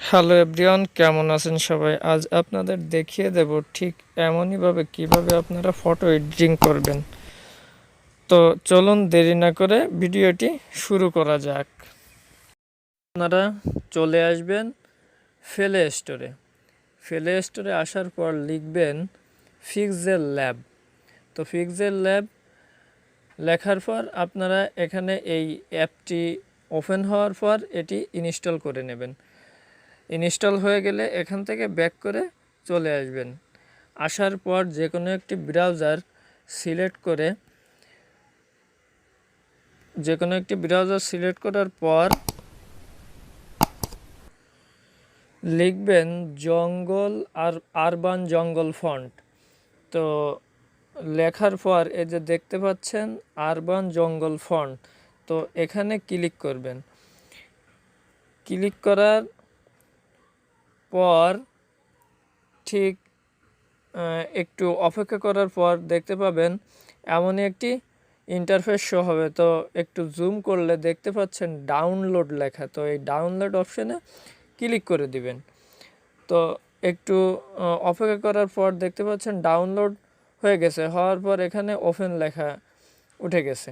Hello everyone, কেমন আছেন সবাই? আজ আপনাদের দেখিয়ে দেব ঠিক এমনইভাবে কিভাবে আপনারা ফটো এডিটিং করবেন। তো চলুন দেরি না করে ভিডিওটি শুরু করা যাক। আপনারা চলে আসবেন প্লে স্টোরে। প্লে স্টোরে আসার পর লিখবেন পিক্সেল ল্যাব। তো পিক্সেল ল্যাব লেখার পর আপনারা এখানে এই অ্যাপটি ওপেন হওয়ার পর এটি ইনস্টল করে নেবেন। ইনস্টল হয়ে গেলে এখান থেকে ব্যাক করে চলে আসবেন। আসার পর যে কোনো একটি ব্রাউজার সিলেক্ট করার পর লিখবেন জঙ্গল আর আরবান জঙ্গল ফন্ট। তো লেখার পর এই যে দেখতে পাচ্ছেন আরবান জঙ্গল ফন্ট, তো এখানে ক্লিক করবেন। ক্লিক করার পর ঠিক একটু অপেক্ষা করার পর দেখতে পাবেন এমনই একটি ইন্টারফেস শো হবে। তো একটু জুম করলে দেখতে পাচ্ছেন ডাউনলোড লেখা। তো এই ডাউনলোড অপশানে ক্লিক করে দিবেন। তো একটু অপেক্ষা করার পর দেখতে পাচ্ছেন ডাউনলোড হয়ে গেছে। হওয়ার পর এখানে ওপেন লেখা উঠে গেছে।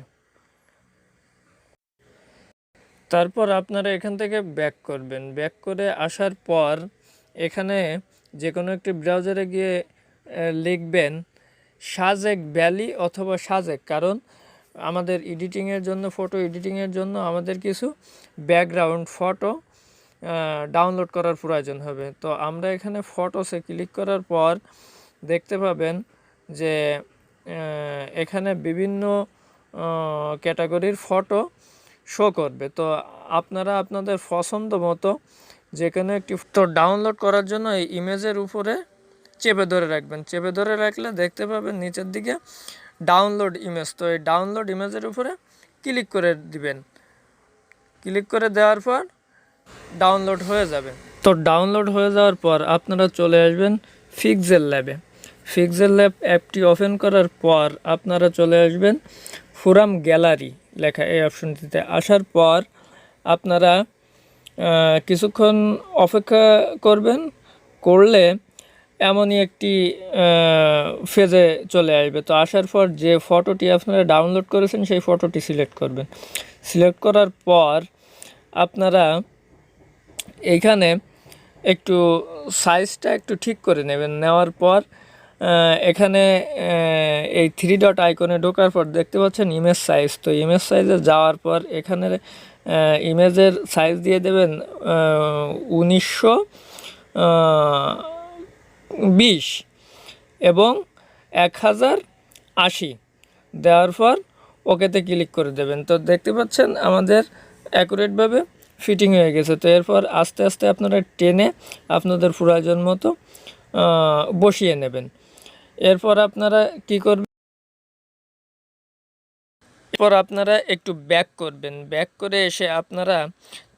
তারপর আপনারা এখান থেকে ব্যাক করবেন। ব্যাক করে আসার পর এখানে যে কোনো একটি ব্রাউজারে গিয়ে লিখবেন সাজেক ভ্যালি অথবা সাজেক, কারণ আমাদের এডিটিংয়ের জন্য, ফটো এডিটিংয়ের জন্য আমাদের কিছু ব্যাকগ্রাউন্ড ফটো ডাউনলোড করার প্রয়োজন হবে। তো আমরা এখানে ফটোসে ক্লিক করার পর দেখতে পাবেন যে এখানে বিভিন্ন ক্যাটাগরির ফটো শো করবে। তো আপনারা আপনাদের পছন্দ মতো যে কোনো একটি তো ডাউনলোড করার জন্য এই ইমেজের উপরে চেপে ধরে রাখবেন। চেপে ধরে রাখলে দেখতে পাবেন নিচের দিকে ডাউনলোড ইমেজ। তো এই ডাউনলোড ইমেজের উপরে ক্লিক করে দিবেন। ক্লিক করে দেওয়ার পর ডাউনলোড হয়ে যাবে। তো ডাউনলোড হয়ে যাওয়ার পর আপনারা চলে আসবেন পিক্সেল ল্যাবে। পিক্সেল ল্যাব অ্যাপটি ওপেন করার পর আপনারা চলে আসবেন ফোরাম গ্যালারি লেখা এই অপশনটিতে। আসার পর আপনারা কিছুক্ষণ অপেক্ষা করলে এমনই একটি ফেজে চলে আসবে। তো আসার পর যে ফটোটি আপনারা ডাউনলোড করেছেন সেই ফটোটি সিলেক্ট করবেন। সিলেক্ট করার পর আপনারা এইখানে একটু সাইজটা একটু ঠিক করে নেবেন। নেওয়ার পর এখানে এই 3 ডট আইকনে ঢোকার পর দেখতে পাচ্ছেন ইমেজ সাইজ। তো ইমেজ সাইজে যাওয়ার পর এখানে ইমেজের সাইজ দিয়ে দেবেন 1920 এবং 1080 দেওয়ার পর ওকেতে ক্লিক করে দেবেন। তো দেখতে পাচ্ছেন আমাদের অ্যাকুরেটভাবে ফিটিং হয়ে গেছে। তো এরপর আস্তে আস্তে আপনারা টেনে আপনাদের প্রয়োজন মতো বসিয়ে নেবেন। এরপর আপনারা কি করবেন, এরপর আপনারা একটু ব্যাক করবেন। ব্যাক করে এসে আপনারা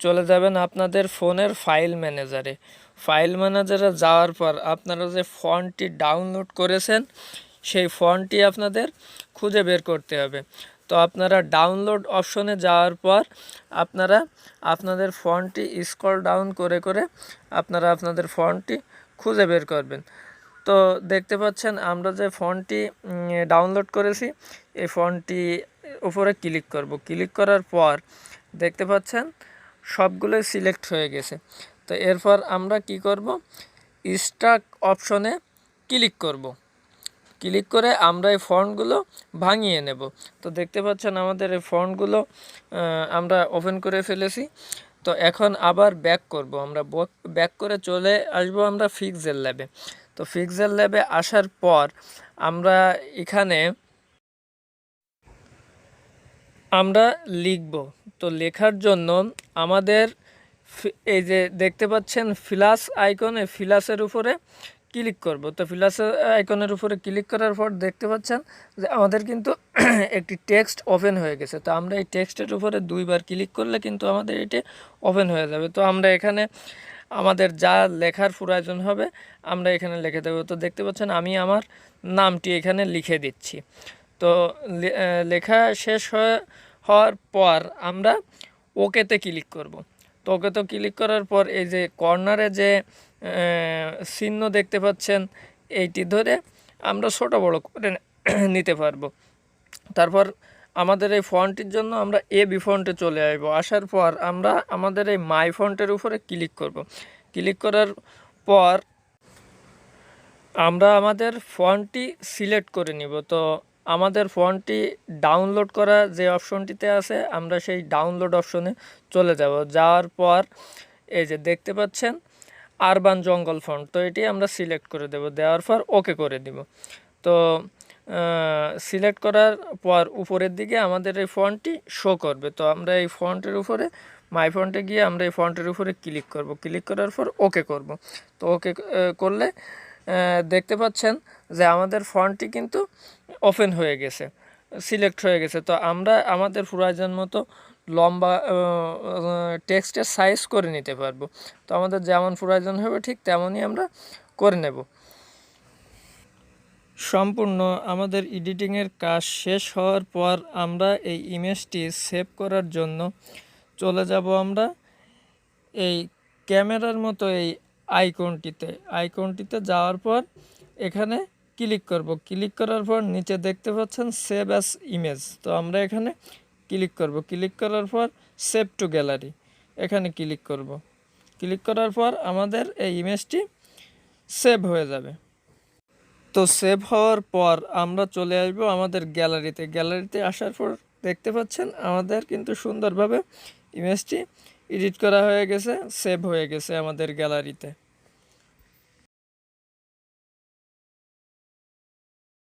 চলে যাবেন আপনাদের ফোনের ফাইল ম্যানেজারে। ফাইল ম্যানেজারে যাওয়ার পর আপনারা যে ফন্টটি ডাউনলোড করেছেন সেই ফন্টটি আপনাদের খুঁজে বের করতে হবে। তো আপনারা ডাউনলোড অপশনে যাওয়ার পর আপনারা আপনাদের ফন্টটি স্ক্রল ডাউন করে করে আপনারা আপনাদের ফন্টটি খুঁজে বের করবেন। তো দেখতে পাচ্ছেন আমরা যে ফন্টটি ডাউনলোড করেছি এই ফন্টটি উপরে ক্লিক করব। ক্লিক করার পর দেখতে পাচ্ছেন সবগুলোই সিলেক্ট হয়ে গেছে। তো এরপর আমরা কি করব, স্টাক অপশনে ক্লিক করব। ক্লিক করে আমরা এই ফন্টগুলো ভাঙিয়ে নেব। তো দেখতে পাচ্ছেন আমাদের এই ফন্টগুলো আমরা ওপেন করে ফেলেছি। তো এখন আবার ব্যাক করব। আমরা ব্যাক করে চলে আসব আমরা পিক্সেল ল্যাবে। তো পিক্সেল ল্যাবে আসার পর আমরা এখানে আমরা লিখব। তো লেখার জন্য আমাদের এই যে দেখতে পাচ্ছেন প্লাস আইকনে, প্লাসের উপরে ক্লিক করব। তো প্লাস আইকনের উপরে ক্লিক করার পর দেখতে পাচ্ছেন যে আমাদের কিন্তু একটি টেক্সট ওপেন হয়ে গেছে। তো আমরা এই টেক্সটের উপরে 2বার ক্লিক করলে কিন্তু আমাদের এটি ওপেন হয়ে যাবে। তো আমরা এখানে আমাদের যা লেখার প্রয়োজন হবে আমরা এখানে লিখে দেবো। তো দেখতে পাচ্ছেন আমি আমার নামটি এখানে লিখে দিচ্ছি। তো লেখা শেষ হওয়ার পর আমরা ওকেতে ক্লিক করব। তো ওকে তো ক্লিক করার পর এই যে কর্নারে যে চিহ্ন দেখতে পাচ্ছেন, এইটি ধরে আমরা ছোট বড় করে নিতে পারবো। তারপর আমাদের এই ফন্টটির জন্য আমরা এবি ফন্টে চলে আসব। আসার পর আমরা আমাদের এই মাই ফন্টের উপরে ক্লিক করব। ক্লিক করার পর আমরা আমাদের ফন্টটি সিলেক্ট করে নিব। তো আমাদের ফন্টটি ডাউনলোড করা যে অপশনটিতে আছে, আমরা সেই ডাউনলোড অপশনে চলে যাব। যাওয়ার পর এই যে দেখতে পাচ্ছেন আরবান জঙ্গল ফন্ট, তো এটি আমরা সিলেক্ট করে দেব। দেওয়ার পর ওকে করে দিব। তো সিলেক্ট করার পর উপরের দিকে আমাদের এই ফন্টটি শো করবে। তো আমরা এই ফন্টের উপরে মাই ফন্টে গিয়ে আমরা এই ফন্টের উপরে ক্লিক করব। ক্লিক করার পর ওকে করব। তো ওকে করলে দেখতে পাচ্ছেন যে আমাদের ফন্টটি কিন্তু ওপেন হয়ে গেছে, সিলেক্ট হয়ে গেছে। তো আমরা আমাদের প্রয়োজন মতো লম্বা টেক্সটের সাইজ করে নিতে পারবো। তো আমাদের যেমন প্রয়োজন হবে ঠিক তেমনই আমরা করে নেব। সম্পূর্ণ আমাদের এডিটিংয়ের কাজ শেষ হওয়ার পর আমরা এই ইমেজটি সেভ করার জন্য চলে যাব আমরা এই ক্যামেরার মতো এই আইকনটিতে যাওয়ার পর এখানে ক্লিক করব। ক্লিক করার পর নিচে দেখতে পাচ্ছেন সেভ অ্যাজ ইমেজ, তো আমরা এখানে ক্লিক করব। ক্লিক করার পর সেভ টু গ্যালারি এখানে ক্লিক করব। ক্লিক করার পর আমাদের এই ইমেজটি সেভ হয়ে যাবে। তো সেভ হওয়ার পর আমরা চলে আসবো আমাদের গ্যালারিতে আসার পর দেখতে পাচ্ছেন আমাদের কিন্তু সুন্দরভাবে ইমেজটি এডিট করা হয়ে গেছে, সেভ হয়ে গেছে আমাদের গ্যালারিতে।